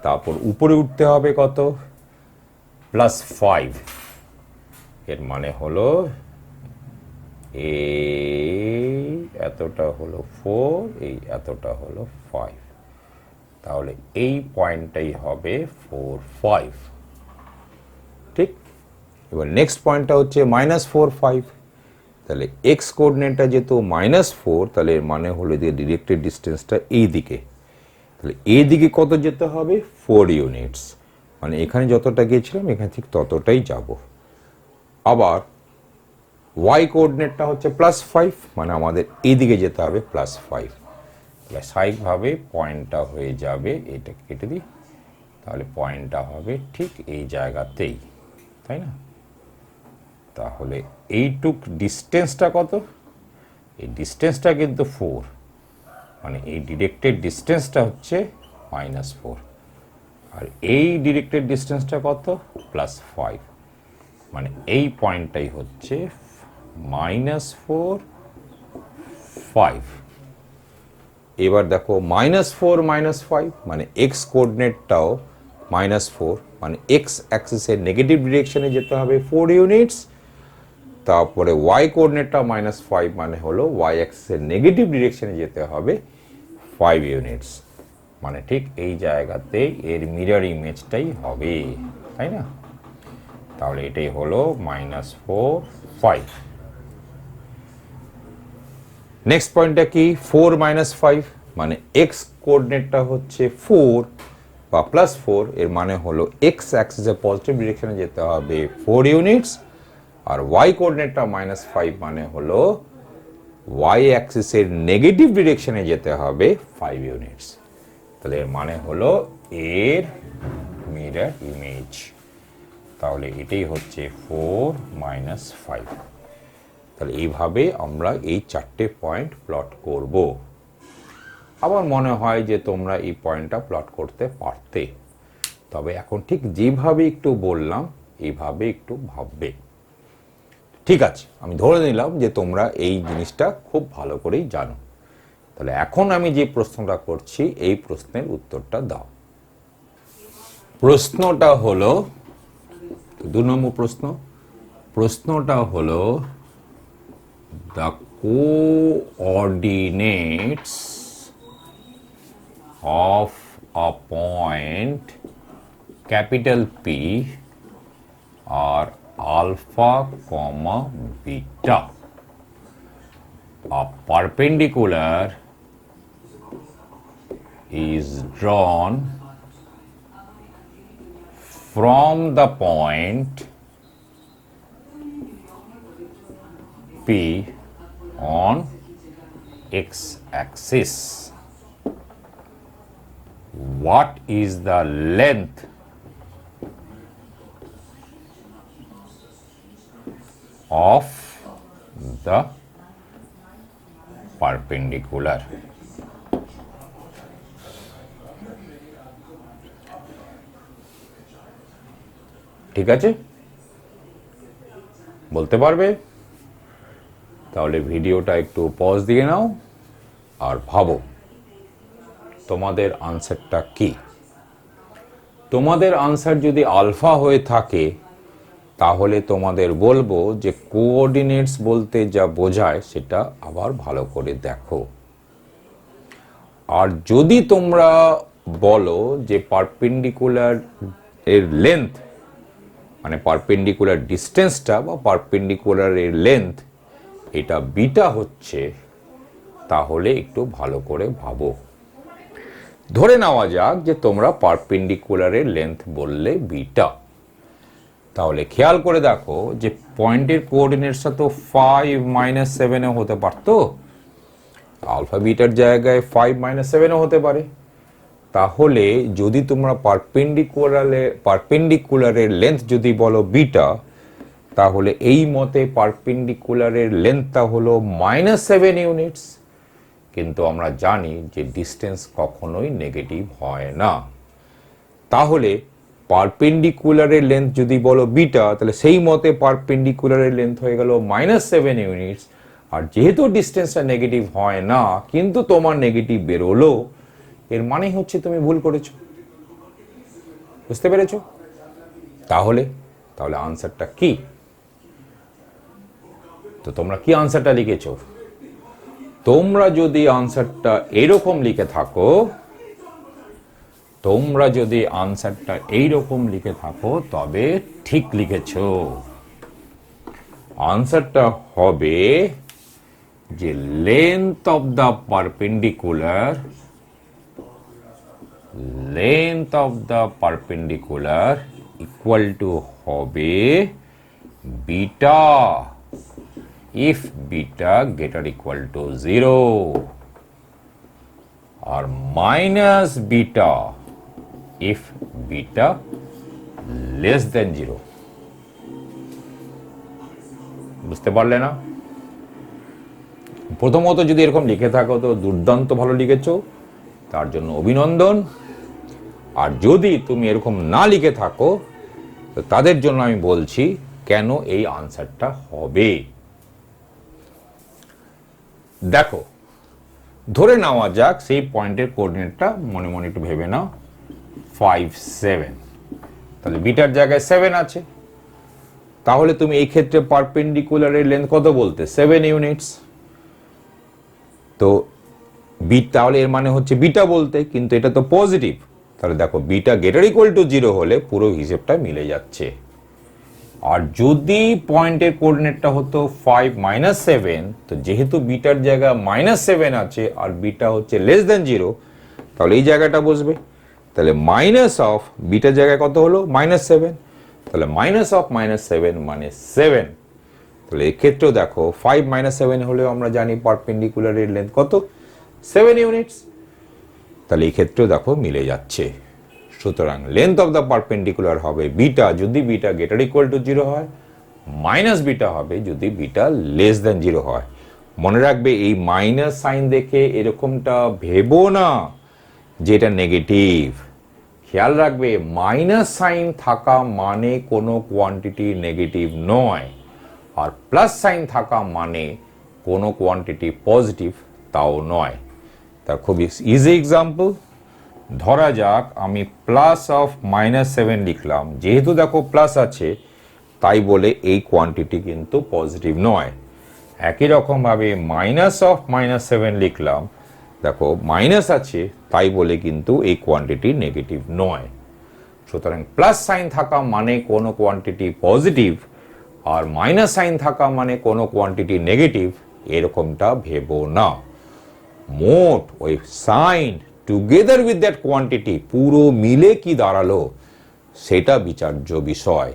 তারপর উপরে উঠতে হবে কত, +5। এর মানে হলো এই এতটা হলো 4, এই এতটা হলো 5, তাহলে এই পয়েন্টটাই হবে 4, 5। ঠিক। এবার নেক্সট পয়েন্টটা হচ্ছে -4, 5, তাহলে এক্স কোঅর্ডিনেটটা যেহেতু -4, তাহলে এর মানে হলো যে ডিরেক্টেড ডিস্টেন্সটা এই দিকে, তাহলে এই দিকে কত যেতে হবে, 4 ইউনিটস, মানে এখানে যতটা গিয়েছিলাম এখানে ঠিক ততটাই যাব। আবার ওয়াই কোঅর্ডিনেটটা হচ্ছে +5, মানে আমাদের এইদিকে যেতে হবে +5, স্বাভাবিকভাবে পয়েন্টটা হয়ে যাবে, এটা কেটে দিই, তাহলে পয়েন্টটা হবে ঠিক এই জায়গাতেই, তাই না? তাহলে এইটুক ডিস্টেন্সটা কত? এই ডিস্টেন্সটা কিন্তু 4, মানে এই ডিরেক্টেড ডিস্টেন্সটা হচ্ছে -4, আর এই ডিরেক্টেড ডিস্টেন্সটা কত? +5, মানে এই পয়েন্টটাই হচ্ছে -4, 5। এবার দেখো -4 -5 মানে এক্স কোঅর্ডিনেটটাও -4, মানে এক্স অ্যাক্সিসের নেগেটিভ ডিরেকশনে যেতে হবে 4 ইউনিটস। তারপরে ওয়াই কোঅর্ডিনেটটা -5 মানে হলো ওয়াই অ্যাক্সিসের নেগেটিভ ডিরেকশনে যেতে হবে 5 ইউনিটস, মানে ঠিক এই জায়গাতেই এর মিরর ইমেজটাই হবে, তাই না? তাহলে এটাই হলো -4, 5। নেক্সট পয়েন্টটা কি? 4 -5 মানে এক্স কোঅর্ডিনেটটা হচ্ছে 4 বা +4, এর মানে হলো এক্স অ্যাক্সিসের পজিটিভ ডিরেকশনে যেতে হবে 4 ইউনিটস, আর ওয়াই কোঅর্ডিনেটটা -5 মানে হলো ওয়াই অ্যাক্সিসের নেগেটিভ ডিরেকশনে যেতে হবে 5 ইউনিটস। তাহলে এর মানে হলো এর মিরর ইমেজ। তাহলে এটাই হচ্ছে 4 -5। তাহলে এইভাবে আমরা এই 4টে পয়েন্ট প্লট করব। আমার মনে হয় যে তোমরা এই পয়েন্টটা প্লট করতে পারতে, তবে এখন ঠিক যেভাবে একটু বললাম এইভাবে একটু ভাববে। ঠিক আছে, আমি ধরে নিলাম যে তোমরা এই জিনিসটা খুব ভালো করেই জানো। তাহলে এখন আমি যে প্রশ্নটা করছি এই প্রশ্নের উত্তরটা দাও। প্রশ্নটা হলো 2 নম্বর প্রশ্ন। প্রশ্নটা হলো the coordinates of a point capital P are alpha, beta. A perpendicular is drawn from the point P on x-axis. What is the length of the perpendicular? ঠিক আছে, বলতে পারবে? তাহলে ভিডিওটা একটু পজ দিয়ে নাও আর ভাবো তোমাদের আনসারটা কি। তোমাদের আনসার যদি আলফা হয়ে থাকে তাহলে তোমাদের বলবো যে কোঅর্ডিনেটস বলতে যা বোঝায় সেটা আবার ভালো করে দেখো। আর যদি তোমরা বলো যে পারপেন্ডিকুলার এর লেন্থ মানে পারপেন্ডিকুলার ডিস্টেন্সটা বা পারপেন্ডিকুলার এর লেন্থ এটা বিটা হচ্ছে, তাহলে একটু ভালো করে ভাবো। ধরে নেওয়া যাক যে তোমরা পারপেন্ডিকুলারের লেন্থ বললে বিটা, তাহলে খেয়াল করে দেখো যে পয়েন্টের কোঅর্ডিনেটসটা তো 5 - 7 হতে পারতো, আলফা বিটার জায়গায় 5 - 7 হতে পারে। তাহলে যদি তোমরা পারপেন্ডিকুলারের লেন্থ যদি বলো বিটা, তাহলে এই মতে পারপেন্ডিকুলারের লেন্থটা হলো -7 ইউনিটস। কিন্তু আমরা জানি যে ডিস্টেন্স কখনোই নেগেটিভ হয় না। তাহলে পারপেন্ডিকুলারের লেন্থ যদি বলো বিটা, তাহলে সেই মতে পারপেন্ডিকুলারের লেন্থ হয়ে গেল -7 ইউনিটস। আর যেহেতু ডিস্টেন্সটা নেগেটিভ হয় না কিন্তু তোমার নেগেটিভ বেরোলো, এর মানে হচ্ছে তুমি ভুল করেছো। বুঝতে পেরেছো? তাহলে আনসারটা কি? তো তোমরা কি আনসারটা লিখেছো? তোমরা যদি আনসারটা এরকম লিখে থাকো, তবে ঠিক লিখেছো। আনসারটা হবে যে length of the perpendicular equal to হবে beta if beta greater equal to 0. আর minus beta if beta less than 0। বুঝতে পারলে না? প্রথমত যদি এরকম লিখে থাকো তো দুর্দান্ত ভালো লিখেছো, তার জন্য অভিনন্দন। আর যদি তুমি এরকম না লিখে থাকো তো তাদের জন্য আমি বলছি কেন এই আনসারটা হবে। দেখো, ধরে নেওয়া যাক সেই পয়েন্টের কোঅর্ডিনেটটা মনে মনে একটু ভেবে নাও 5, 7। তাহলে বিটার জায়গায় 7 আছে, তাহলে তুমি এই ক্ষেত্রে পারপেন্ডিকুলারের লেন্থ কত বলতে? 7 ইউনিটস। তো তাহলে এর মানে হচ্ছে বিটা বলতে, কিন্তু এটা তো পজিটিভ। তাহলে দেখো বিটা গ্রেটার ইকুয়াল টু 0 হলে পুরো হিসেবটা মিলে যাচ্ছে। আর যদি পয়েন্টের কোঅর্ডিনেটটা হতো 5, -7, তো যেহেতু বিটার জায়গা -7 আছে আর বিটা হচ্ছে লেস দেন 0, তাহলে এই জায়গাটা বসবে। তাহলে মাইনাস অফ বিটার জায়গায় কত হলো? -7। তাহলে মাইনাস অফ -7 মানে 7। তাহলে এক্ষেত্রেও দেখো 5, -7 হলেও আমরা জানি পারপেন্ডিকুলারের লেন্থ কত? 7 ইউনিটস। তাহলে এই ক্ষেত্রেও দেখো মিলে যাচ্ছে। সুতরাং লেন্থ অফ দ্য পারপেন্ডিকুলার হবে বিটা যদি বিটা গ্রেটার ইকুয়াল টু 0 হয়, মাইনাস বিটা হবে যদি বিটা লেস দেন 0 হয়। মনে রাখবে এই মাইনাস সাইন দেখে এরকমটা ভেবো না যে এটা নেগেটিভ। খেয়াল রাখবে মাইনাস সাইন থাকা মানে কোনো কোয়ান্টিটি নেগেটিভ নয়, আর প্লাস সাইন থাকা মানে কোনো কোয়ান্টিটি পজিটিভ তাও নয়। তার খুব ইজি এক্সাম্পল, ধরা যাক আমি প্লাস অফ -7 লিখলাম। যেহেতু দেখো প্লাস আছে তাই বলে এই কোয়ান্টিটি কিন্তু পজিটিভ নয়। একই রকমভাবে মাইনাস অফ -7 লিখলাম, দেখো মাইনাস আছে তাই বলে কিন্তু এই কোয়ান্টিটি নেগেটিভ নয়। সুতরাং প্লাস সাইন থাকা মানে কোনো কোয়ান্টিটি পজিটিভ, আর মাইনাস সাইন থাকা মানে কোনো কোয়ান্টিটি নেগেটিভ, এরকমটা ভেবো না। মোট ওই sign together with that quantity পুরো মিলে কি দাঁড়ালো সেটা বিচার্য বিষয়।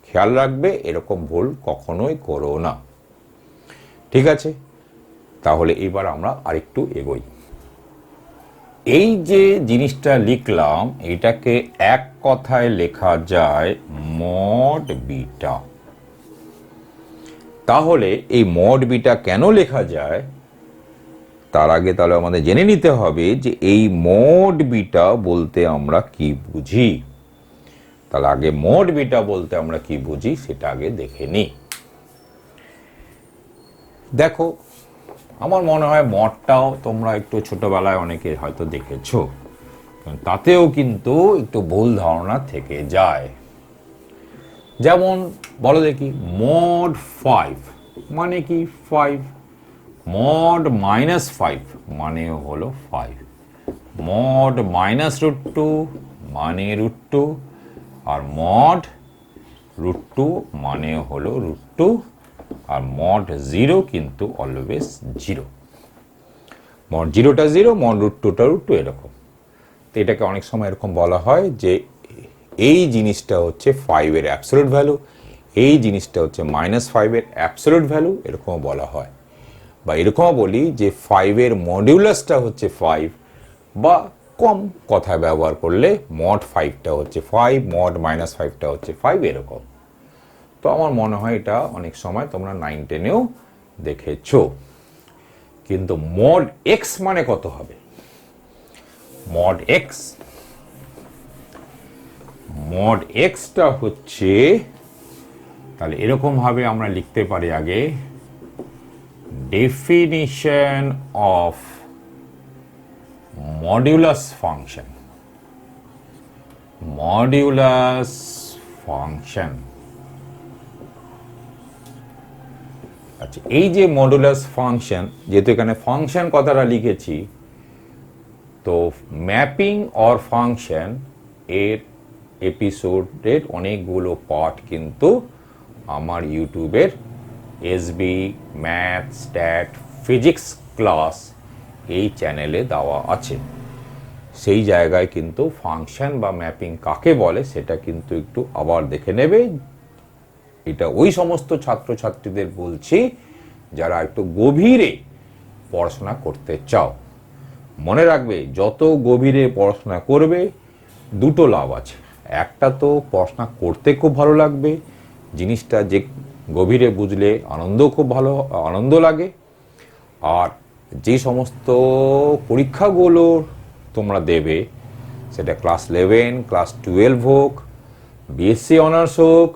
খেয়াল রাখবে এরকম ভুল কখনোই করো না। ঠিক আছে, তাহলে এবার আমরা আরেকটু এগোই। এই যে জিনিসটা লিখলাম এটাকে এক কথায় লেখা যায় মড বিটা। তাহলে এই মড বিটা কেন লেখা যায় তার আগে তাহলে আমাদের জেনে নিতে হবে যে এই মড বিটা বলতে আমরা কি বুঝি। তাহলে আগে মড বিটা বলতে আমরা কি বুঝি সেটা আগে দেখে নিই। দেখো, আমার মনে হয় মডটাও তোমরা একটু ছোটবেলায় অনেকে হয়তো দেখেছো, তাতেও কিন্তু একটু ভুল ধারণা থেকে যায়। যেমন বলো দেখি, মড 5 মানে কি? 5। মড -5 মানে হলো 5। মড -√2 মানে √2, আর মড √2 মানে হলো √2, আর মড 0 কিন্তু অলওয়েজ 0। মড 0টা 0, মড √2টা √2, এরকম। তো এটাকে অনেক সময় এরকম বলা হয় যে এই জিনিসটা হচ্ছে 5 এর অ্যাবসলিউট ভ্যালু, এই জিনিসটা হচ্ছে -5 এর অ্যাবসলিউট ভ্যালু, এরকমও বলা হয়। বা এরকমও বলি যে 5 এর মডিউলাসটা হচ্ছে 5, বা কম কথা ব্যবহার করলে মড 5টা হচ্ছে 5, মড -5টা হচ্ছে 5, এরকম। তো আমার মনে হয় এটা অনেক সময় তোমরা 9, 10-এও দেখেছো। কিন্তু মড এক্স মানে কত হবে? মড এক্সটা হচ্ছে, তাহলে এরকম ভাবে আমরা লিখতে পারি আগে, definition of modulus function. Modulus function, আচ্ছা, এই যে মডুলাস ফাংশন, যেহেতু এখানে ফাংশন কথাটা লিখেছি, তো ম্যাপিং অর ফাংশন এর এপিসোডের অনেকগুলো পার্ট কিন্তু আমার ইউটিউবের SB math stat physics class এই চ্যানেলে দেওয়া আছে। সেই জায়গায় কিন্তু ফাংশন বা ম্যাপিং কাকে বলে সেটা কিন্তু একটু আবার দেখে নেবে। এটা ওই সমস্ত ছাত্রছাত্রীদের বলছি যারা একটু গভীরে পড়াশোনা করতে চাও। মনে রাখবে যত গভীরে পড়াশোনা করবে দুটো লাভ আছে। একটা তো পড়াশোনা করতে খুব ভালো লাগবে, জিনিসটা যে গভীরে বুঝলে খুব ভালো আনন্দ লাগে। আর যে সমস্ত পরীক্ষাগুলো তোমরা দেবে, সেটা ক্লাস 11 ক্লাস 12 হোক, বিএসসি অনার্স হোক,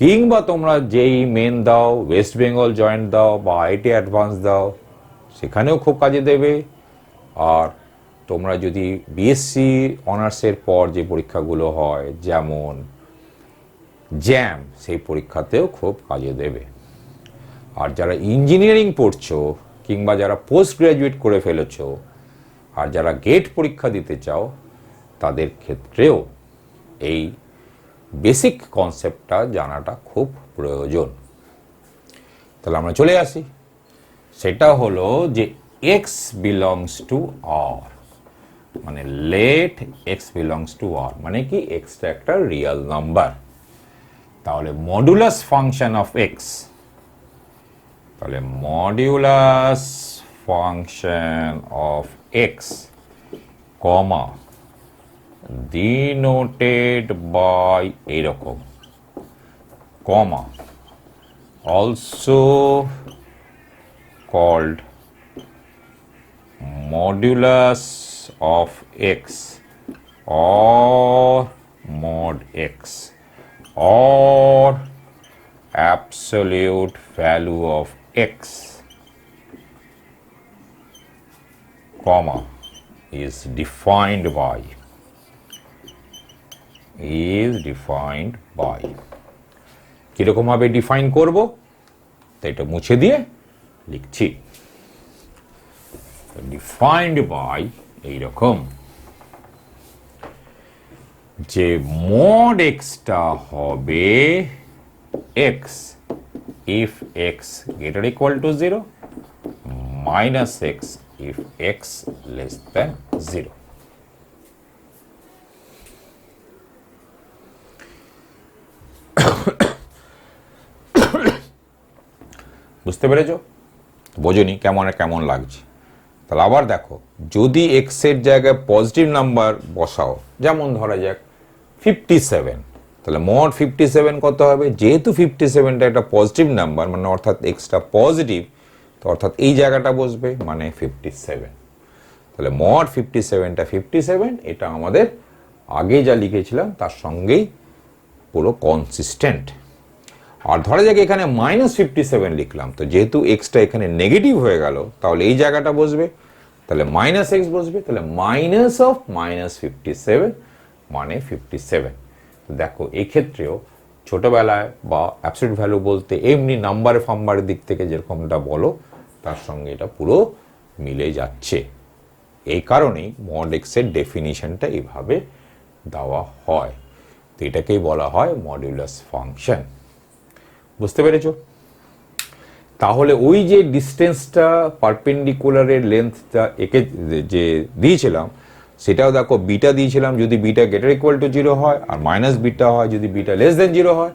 কিংবা তোমরা যেই মেন দাও, ওয়েস্ট বেঙ্গল জয়েন্ট দাও বা আইটি অ্যাডভান্স দাও, সেখানেও খুব কাজে দেবে। আর তোমরা যদি বিএসসি অনার্সের পর যে পরীক্ষাগুলো হয় যেমন জ্যাম, সেই পরীক্ষাতেও খুব কাজে দেবে। আর যারা ইঞ্জিনিয়ারিং পড়ছো কিংবা যারা পোস্ট গ্র্যাজুয়েট করে ফেলেছো আর যারা গেট পরীক্ষা দিতে চাও, তাদের ক্ষেত্রেও এই বেসিক কনসেপ্টটা জানাটা খুব প্রয়োজন। তাহলে আমরা চলে আসি, সেটা হলো যে এক্স বিলংস টু আর, মানে let x belongs to R মানে কি এক্সটা একটা রিয়েল নাম্বার। তাহলে মডুলাস ফাংশন অফ এক্স, তাহলে modulus function of x comma denoted by এরকম comma also called modulus of x or mod x or absolute value of x, comma is defined by কিরকম ভাবে define করব, তাই এটা মুছে দিয়ে লিখছি। ডিফাইন্ড বাই এইরকম যে মড এক্সটা হবে x if x greater equal to 0 minus x if x less than 0। বুঝতে পেরেছ? বোঝনি কেমন লাগছে? তাহলে আবার দেখো, যদি এক্স এর জায়গায় পজিটিভ নাম্বার বসাও, যেমন ধরা যাক 57, তাহলে মড 57 কত হবে? যেহেতু 57টা একটা পজিটিভ নাম্বার, মানে অর্থাৎ এক্সটা পজিটিভ, তো অর্থাৎ এই জায়গাটা বসবে মানে 57। তাহলে মড 57টা 57, এটা আমাদের আগে যা লিখেছিলাম তার সঙ্গেই পুরো কনসিস্টেন্ট। আর ধরা যাক এখানে -57 লিখলাম, তো যেহেতু এক্সটা এখানে নেগেটিভ হয়ে গেল, তাহলে এই জায়গাটা বসবে, তাহলে মাইনাস এক্স বসবে, তাহলে মাইনাস অফ -57 মানে 57। তো দেখো এই ক্ষেত্রেও ছোটবেলায় বা অ্যাবসলিউট ভ্যালু বলতে এমনি ফাম্বারের দিক থেকে যেরকমটা বলো, তার সঙ্গে এটা পুরো মিলে যাচ্ছে। এই কারণেই মড এক্স এর ডেফিনিশনটা এইভাবে দেওয়া হয়। তো এটাকেই বলা হয় মডুলাস ফাংশন। বুঝতে পেরেছো? তাহলে ওই যে ডিস্টেন্সটা পারপেন্ডিকুলারের লেন্থটা একে যে দিয়েছিলাম, সেটাও দেখো বিটা দিয়েছিলাম, যদি বিটা গ্রেটার ইকুয়াল টু 0 হয় আর মাইনাস বিটা হয় যদি বিটা লেস দেন 0 হয়,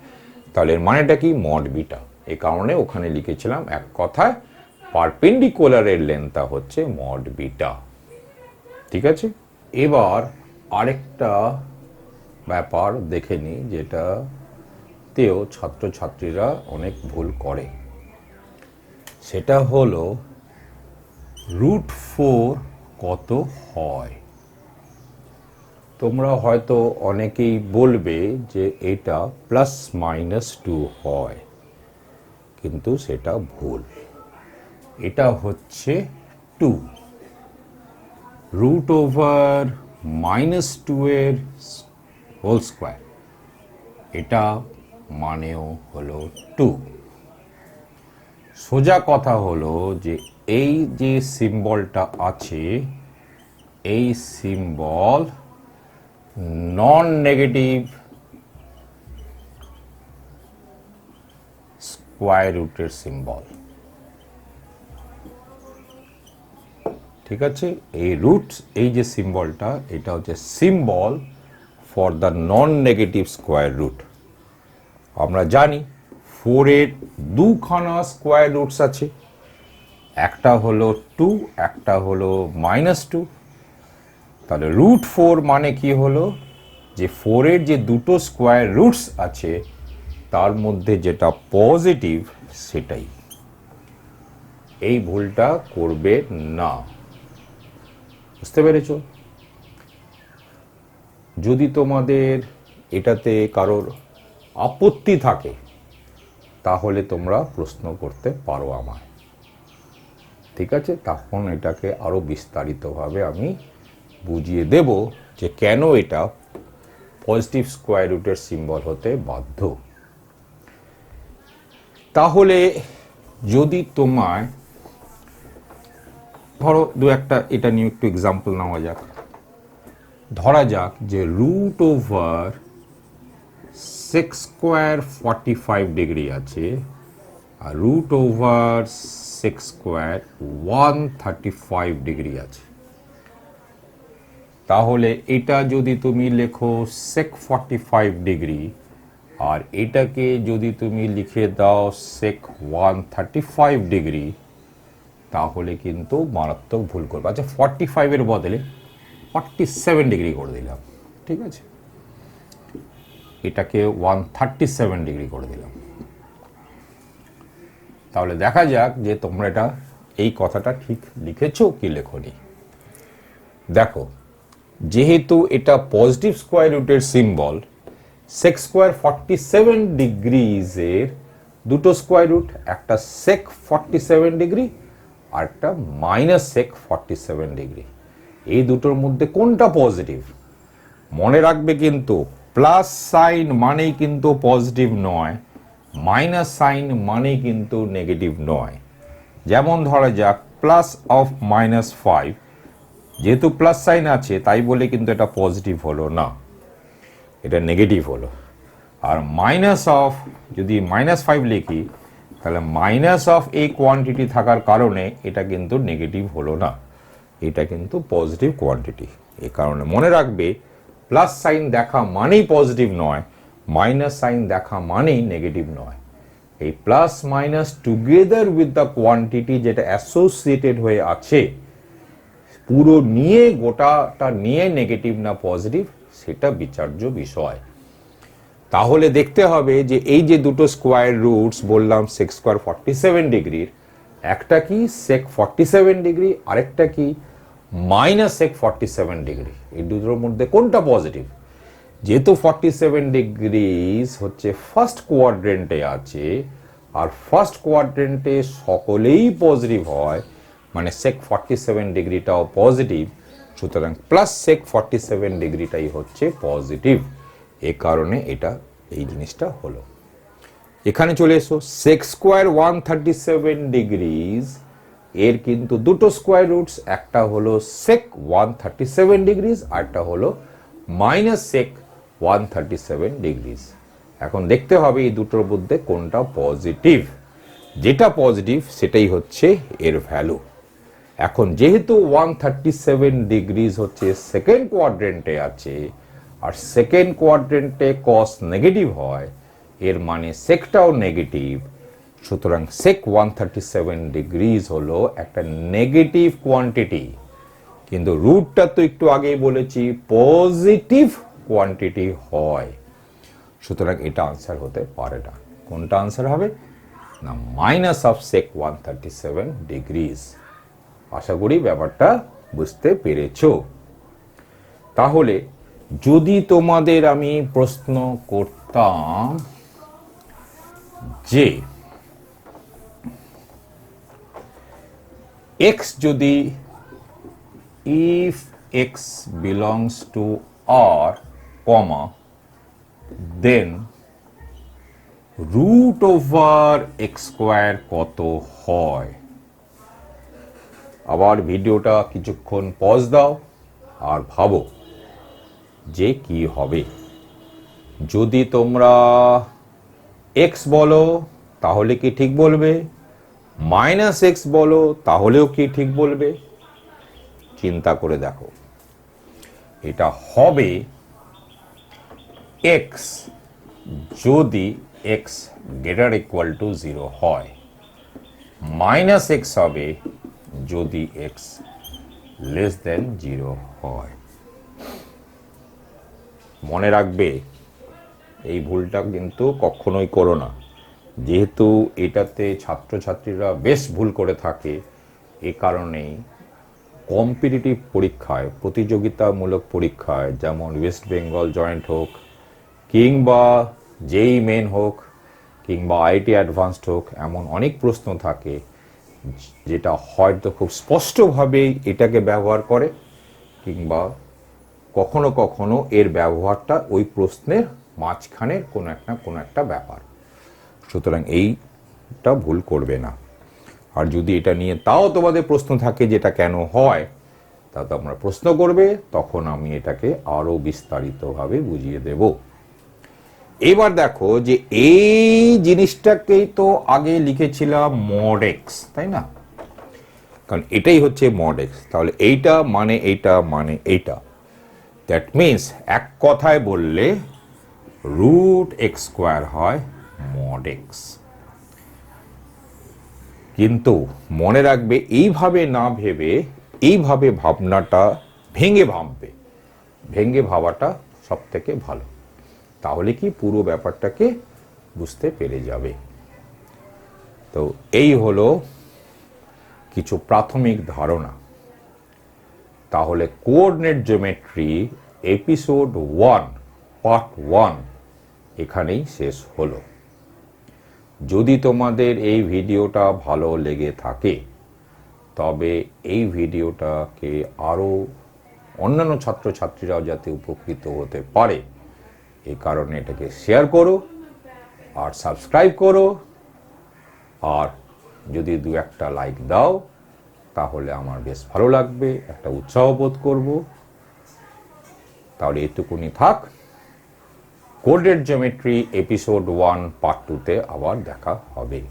তাহলে এর মানেটা কি? Mod beta. এই কারণে ওখানে লিখেছিলাম এক কথায় পারপেন্ডিকুলারের লেন্থটা হচ্ছে মড বিটা। ঠিক আছে, এবার আরেকটা ব্যাপার দেখে নিই, যেটাতেও ছাত্রছাত্রীরা অনেক ভুল করে। সেটা হলো √4 কত হয়। তোমরা হয়তো অনেকেই বলবে যে এটা +-2 হয়, কিন্তু সেটা ভুল। এটা হচ্ছে 2 √(-2) এর হোল স্কোয়ার, এটা মানেও হলো 2। সোজা কথা হলো যে এই যে সিম্বলটা আছে, এই সিম্বল নন নেগেটিভ স্কোয়ার রুটের সিম্বল। ঠিক আছে, এই রুট, এই যে সিম্বলটা, এটা হচ্ছে symbol for the non negative square root. আমরা জানি 4 এর 2খানা স্কোয়ার রুটস আছে, একটা হলো 2, একটা হলো -2। তাহলে √4 মানে কি হলো, যে 4 এর যে দুটো স্কোয়ার রুটস আছে তার মধ্যে যেটা পজিটিভ সেটাই। এই ভুলটা করবে না, বুঝতে পেরেছো? যদি তোমাদের এটাতে কারোর আপত্তি থাকে তাহলে তোমরা প্রশ্ন করতে পারো আমায়, ঠিক আছে? তখন এটাকে আরো বিস্তারিতভাবে আমি বুঝিয়ে দেব যে কেন এটা পজিটিভ স্কোয়ার রুটের সিম্বল হতে বাধ্য। তাহলে যদি তোমায় ধরো দু একটা এটা নিয়ে একটু এক্সাম্পল নেওয়া যাক। ধরা যাক যে √6 স্কোয়ার 45 ডিগ্রি আছে আর √6 স্কোয়ার 135 ডিগ্রি আছে। তাহলে এটা যদি তুমি লেখো sec 45 ডিগ্রি আর এটাকে যদি তুমি লিখে দাও sec 135 ডিগ্রি, তাহলে কিন্তু মারাত্মক ভুল করবে। আচ্ছা 45 এর বদলে 47 ডিগ্রি করে দিলাম, ঠিক আছে? এটাকে 137 ডিগ্রি করে দিলাম। তাহলে দেখা যাক যে তোমরা এটা এই কথাটা ঠিক লিখেছো কি লেখনি। দেখো, যেহেতু এটা পজিটিভ স্কোয়ার রুটের সিম্বল, sec স্কোয়ার 47 ডিগ্রিজের দুটো স্কোয়ার রুট, একটা sec 47 ডিগ্রি আর একটা -sec 47 ডিগ্রি। এই দুটোর মধ্যে কোনটা পজিটিভ? মনে রাখবে কিন্তু প্লাস সাইন মানেই কিন্তু পজিটিভ নয়, মাইনাস সাইন মানেই কিন্তু নেগেটিভ নয়। যেমন ধরা যাক প্লাস অফ -5, যেহেতু প্লাস সাইন আছে তাই বলে কিন্তু এটা পজিটিভ হলো না, এটা নেগেটিভ হলো। আর মাইনাস অফ যদি -5 লিখি তাহলে মাইনাস অফ এই কোয়ান্টিটি থাকার কারণে এটা কিন্তু নেগেটিভ হলো না, এটা কিন্তু পজিটিভ কোয়ান্টিটি। এই কারণে মনে রাখবে প্লাস সাইন দেখা মানেই পজিটিভ নয়, মাইনাস সাইন দেখা মানেই নেগেটিভ নয়। এই plus minus together with the quantity যেটা অ্যাসোসিয়েটেড হয়ে আছে পুরো নিয়ে, গোটাটা নিয়ে নেগেটিভ না পজিটিভ সেটা বিচার্য বিষয়। তাহলে দেখতে হবে যে এই যে দুটো স্কোয়ার রুটস বললাম sec স্কোয়ার 47 ডিগ্রির, একটা কি sec 47 ডিগ্রি আরেকটা কি -sec 47 ডিগ্রি। এই দুটোর মধ্যে কোনটা পজিটিভ? যেহেতু 47 ডিগ্রিজ হচ্ছে ফার্স্ট কোয়াড্রেন্টে আছে আর ফার্স্ট কোয়াড্রেন্টে সকলেই পজিটিভ হয়, মানে sec 47 ডিগ্রিটাও পজিটিভ, সুতরাং +sec 47 ডিগ্রিটাই হচ্ছে পজিটিভ। এ কারণে এটা এই জিনিসটা হলো। এখানে চলে এসো, sec স্কোয়ার 137 ডিগ্রিজ এর কিন্তু দুটো স্কোয়ার রুটস, একটা হলো sec 137 ডিগ্রিজ আর একটা হলো -sec 137 ডিগ্রিজ। এখন দেখতে হবে এই দুটোর মধ্যে কোনটা পজিটিভ। যেটা পজিটিভ সেটাই হচ্ছে এর ভ্যালু। এখন যেহেতু 137 ডিগ্রিজ হচ্ছে সেকেন্ড কোয়াড্রেন্টে আছে আর সেকেন্ড কোয়াড্রেন্টে কস নেগেটিভ হয়, এর মানে সেকটাও নেগেটিভ, সুতরাং sec 137 ডিগ্রিজ হলো একটা নেগেটিভ কোয়ান্টিটি। কিন্তু রুটটা তো একটু আগেই বলেছি পজিটিভ কোয়ান্টিটি হয়, সুতরাং এটা আনসার হতে পারে না। কোনটা আনসার হবে না? -sec 137 degrees. আশা করি ব্যাপারটা বুঝতে পেরেছো। তাহলে যদি তোমাদের আমি প্রশ্ন করতাম যে x যদি if x belongs to R, then √x square কত হয়? আবার ভিডিওটা কিছুক্ষণ পজ দাও আর ভাবো যে কি হবে। যদি তোমরা x বলো তাহলে কি ঠিক বলবে, -x বলো তাহলেও কি ঠিক বলবে? চিন্তা করে দেখো। এটা হবে x যদি x > 0 হয়। মাইনাস এক্স হবে যদি এক্স লেস দেন 0 হয়। মনে রাখবে এই ভুলটা কিন্তু কখনোই করো না, যেহেতু এটাতে ছাত্রছাত্রীরা বেশ ভুল করে থাকে। এ কারণেই কম্পিটিটিভ পরীক্ষায়, প্রতিযোগিতামূলক পরীক্ষায়, যেমন ওয়েস্ট বেঙ্গল জয়েন্ট হোক কিংবা যেই মেন হোক কিংবা আইটি অ্যাডভান্সড হোক, এমন অনেক প্রশ্ন থাকে যেটা হয়তো খুব স্পষ্টভাবেই এটাকে ব্যবহার করে, কিংবা কখনো কখনো এর ব্যবহারটা ওই প্রশ্নের মাঝখানের কোনো একটা ব্যাপার। সুতরাং এইটা ভুল করবে না। আর যদি এটা নিয়ে তাও তোমাদের প্রশ্ন থাকে যেটা কেন হয়, তা তোমরা প্রশ্ন করবে, তখন আমি এটাকে আরো বিস্তারিতভাবে বুঝিয়ে দেব। এবার দেখো যে এই জিনিসটাকেই তো আগে লিখেছিলাম মড এক্স, তাই না? কারণ এটাই হচ্ছে মড এক্স। তাহলে এইটা মানে এইটা মানে এইটা, দ্যাট মিনস এক কথায় বললে রুট এক্স স্কোয়ার হয় মড এক্স। কিন্তু মনে রাখবে এইভাবে না ভেবে এইভাবে ভাবনাটা ভেঙে ভাববে, ভেঙে ভাবাটা সব থেকে ভালো। তাহলে কি পুরো ব্যাপারটাকে বুঝতে পেরে যাবে। তো এই হলো কিছু প্রাথমিক ধারণা। তাহলে কোঅর্ডিনেট জিওমেট্রি এপিসোড 1 পার্ট 1 এখানেই শেষ হলো। যদি তোমাদের এই ভিডিওটা ভালো লেগে থাকে, তবে এই ভিডিওটাকে আরও অন্যান্য ছাত্রছাত্রীরাও যাতে উপকৃত হতে পারে, এই কারণে এটাকে শেয়ার করো আর সাবস্ক্রাইব করো। আর যদি দু একটা লাইক দাও তাহলে আমার বেশ ভালো লাগবে, একটা উৎসাহ বোধ করব। তাহলে এটুকুনি থাক। কোঅর্ডিনেট জিওমেট্রি এপিসোড 1 পার্ট 2 তে আবার দেখা হবে।